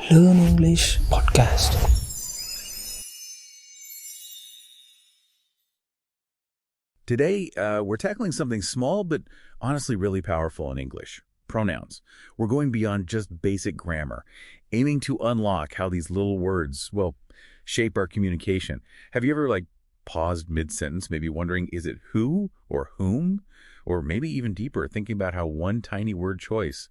Learn English Podcast. Today, we're tackling something small but honestly really powerful in English, pronouns. We're going beyond just basic grammar, aiming to unlock how these little words, shape our communication. Have you ever, paused mid-sentence, maybe wondering, is it who or whom? Or maybe even deeper, thinking about how one tiny word choice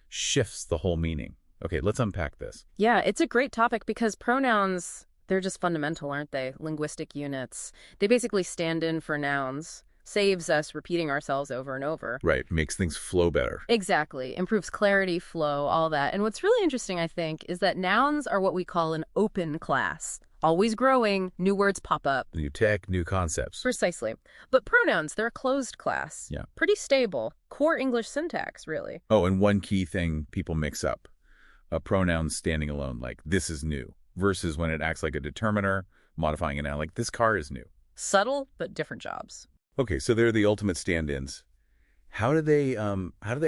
shifts the whole meaning. Okay, let's unpack this. Yeah, it's a great topic because pronouns, they're just fundamental, aren't they? Linguistic units. They basically stand in for nouns, saves us repeating ourselves over and over. Right, makes things flow better. Exactly. Improves clarity, flow, all that. And what's really interesting, I think, is that nouns are what we call an open class. Always growing, new words pop up. New tech, new concepts. Precisely. But pronouns, they're a closed class. Yeah. Pretty stable. Core English syntax, really. Oh, and one key thing people mix up. A pronoun standing alone, like this is new, versus when it acts like a determiner, modifying a noun, like this car is new. Subtle, but different jobs. Okay, so they're the ultimate stand-ins. How do they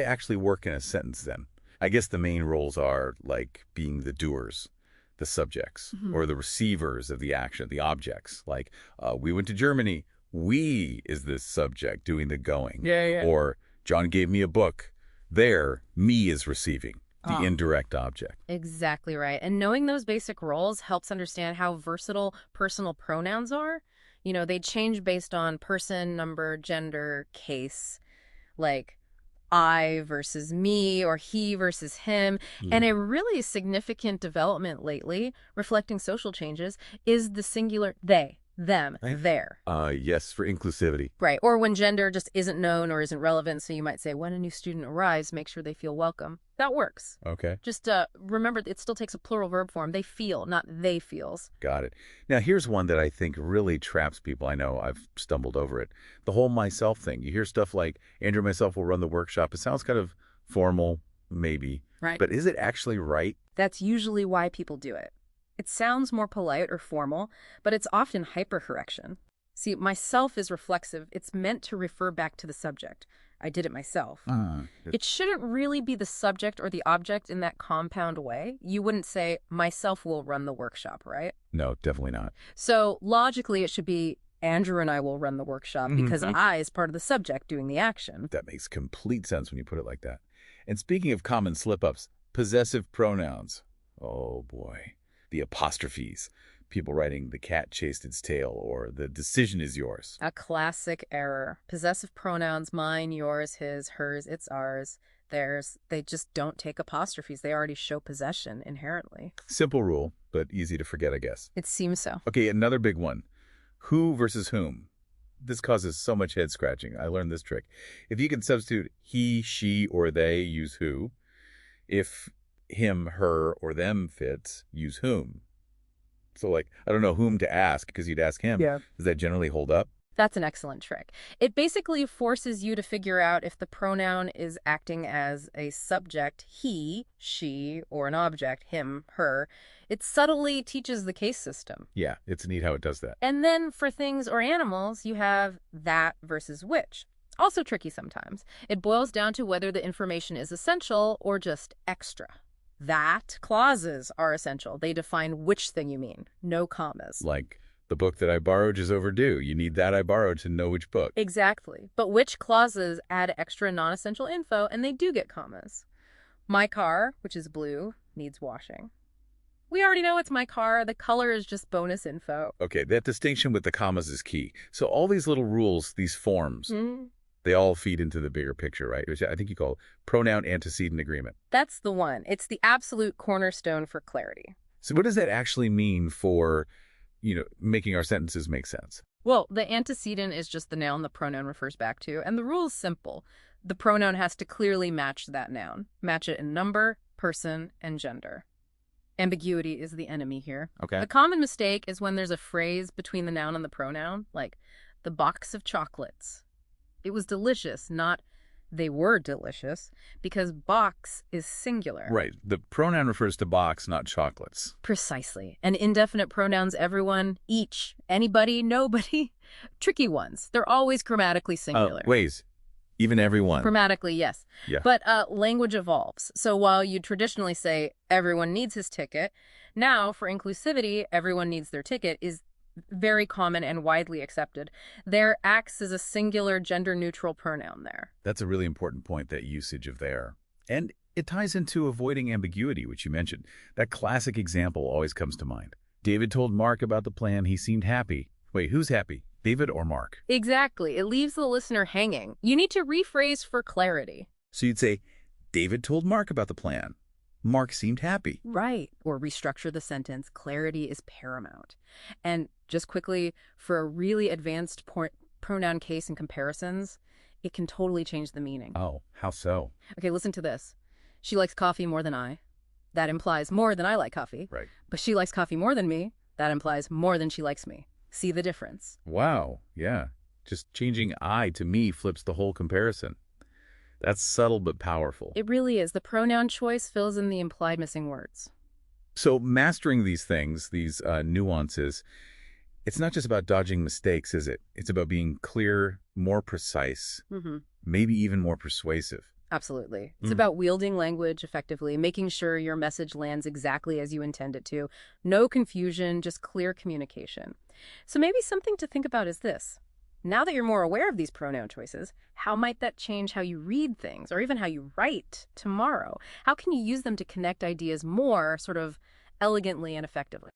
actually work in a sentence then? I guess the main roles are like being the doers, the subjects, or the receivers of the action, the objects. Like, we went to Germany. We is the subject doing the going. Yeah. Or John gave me a book. There, me is receiving. The indirect object. Exactly right. And knowing those basic roles helps understand how versatile personal pronouns are. You know, they change based on person, number, gender, case, like I versus me or he versus him. Yeah. And a really significant development lately, reflecting social changes, is the singular they, them, their. Yes, for inclusivity. Right. Or when gender just isn't known or isn't relevant. So you might say, when a new student arrives, make sure they feel welcome. That works. Okay. Just remember, it still takes a plural verb form. They feel, not they feels. Got it. Now, here's one that I think really traps people. I know I've stumbled over it. The whole myself thing. You hear stuff like, Andrew and myself will run the workshop. It sounds kind of formal, maybe. Right. But is it actually right? That's usually why people do it. It sounds more polite or formal, but it's often hypercorrection. See, myself is reflexive. It's meant to refer back to the subject. I did it myself. It shouldn't really be the subject or the object in that compound way. You wouldn't say, myself will run the workshop, right? No, definitely not. So logically, it should be, Andrew and I will run the workshop because I is part of the subject doing the action. That makes complete sense when you put it like that. And speaking of common slip-ups, possessive pronouns. Oh, boy. The apostrophes. People writing the cat chased its tail or the decision is yours. A classic error. Possessive pronouns, mine, yours, his, hers, it's ours, theirs. They just don't take apostrophes. They already show possession inherently. Simple rule, but easy to forget, I guess. It seems so. Okay, another big one. Who versus whom? This causes so much head scratching. I learned this trick. If you can substitute he, she, or they, use who. If him, her, or them fits, use whom. So, I don't know whom to ask because you'd ask him. Yeah. Does that generally hold up? That's an excellent trick. It basically forces you to figure out if the pronoun is acting as a subject, he, she, or an object, him, her. It subtly teaches the case system. Yeah, it's neat how it does that. And then for things or animals, you have that versus which. Also tricky sometimes. It boils down to whether the information is essential or just extra. That clauses are essential. They define which thing you mean. No commas. Like, the book that I borrowed is overdue. You need that I borrowed to know which book. Exactly. But which clauses add extra non-essential info, and they do get commas. My car, which is blue, needs washing. We already know it's my car. The color is just bonus info. Okay, that distinction with the commas is key. So all these little rules, these forms, they all feed into the bigger picture, right? Which I think you call pronoun antecedent agreement. That's the one. It's the absolute cornerstone for clarity. So what does that actually mean for, making our sentences make sense? Well, the antecedent is just the noun the pronoun refers back to, and the rule is simple. The pronoun has to clearly match that noun. Match it in number, person, and gender. Ambiguity is the enemy here. Okay. The common mistake is when there's a phrase between the noun and the pronoun, like the box of chocolates. It was delicious, not they were delicious, because box is singular. Right. The pronoun refers to box, not chocolates. Precisely. And indefinite pronouns, everyone, each, anybody, nobody. Tricky ones. They're always grammatically singular. Ways. Even everyone. Grammatically, yes. Yeah. But language evolves. So while you traditionally say everyone needs his ticket, now for inclusivity, everyone needs their ticket is very common and widely accepted. There acts as a singular gender-neutral pronoun there. That's a really important point, that usage of there. And it ties into avoiding ambiguity, which you mentioned. That classic example always comes to mind. David told Mark about the plan. He seemed happy. Wait, who's happy? David or Mark? Exactly. It leaves the listener hanging. You need to rephrase for clarity. So you'd say, David told Mark about the plan. Mark seemed happy. Right. Or restructure the sentence. Clarity is paramount. And just quickly, for a really advanced pronoun case and comparisons, it can totally change the meaning. Oh, how so? Okay, listen to this. She likes coffee more than I. That implies more than I like coffee. Right. But she likes coffee more than me. That implies more than she likes me. See the difference? Wow, yeah. Just changing I to me flips the whole comparison. That's subtle but powerful. It really is. The pronoun choice fills in the implied missing words. So mastering these things, these nuances, it's not just about dodging mistakes, is it? It's about being clear, more precise, maybe even more persuasive. Absolutely. It's about wielding language effectively, making sure your message lands exactly as you intend it to. No confusion, just clear communication. So maybe something to think about is this. Now that you're more aware of these pronoun choices, how might that change how you read things or even how you write tomorrow? How can you use them to connect ideas more sort of elegantly and effectively?